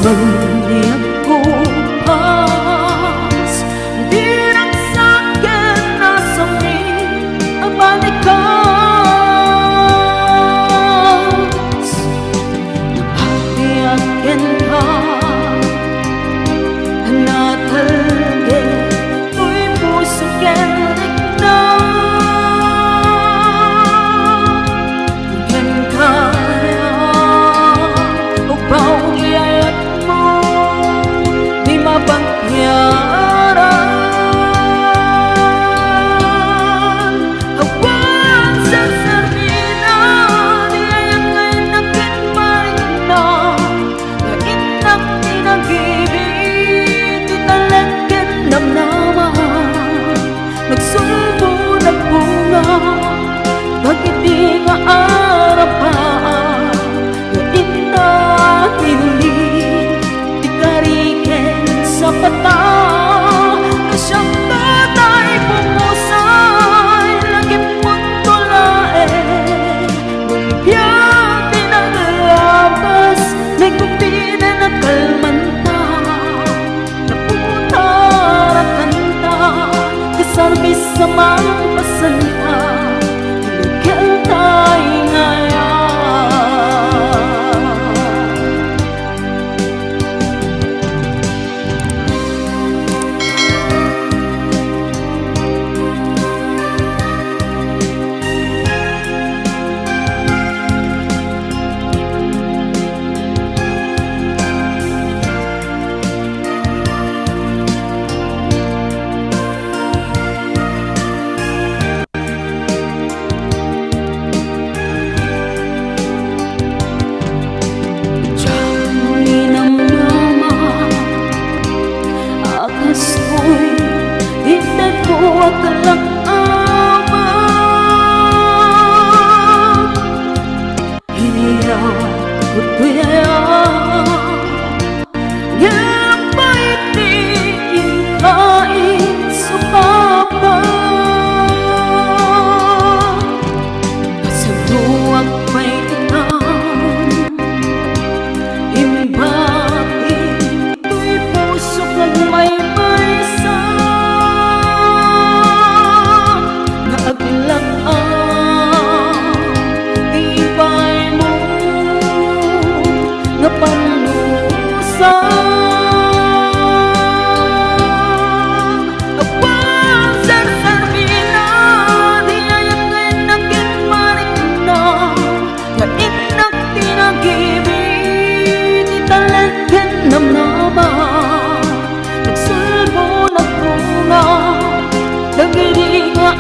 di aku pas dirang sakit nasami abalikas hati akin ka natalge tuy puso ken na ken kaya upaw iyayat mo di mapangyaran awan sa sarina di ayat ngayon nakit maring na inak tinag-ibig di talagyan namnaman nagsulbo na bunga bakit di ka arapaan na ina tinulit di kariken sa pata na siyang tatay pumusay lagi puntulae lumpiang tinaglapas may kupina na kalmanta naputar at kanta kasarbis sa mga pasalita ilagyan tayo ngayon. Nagsulbo na bunga nagiri nga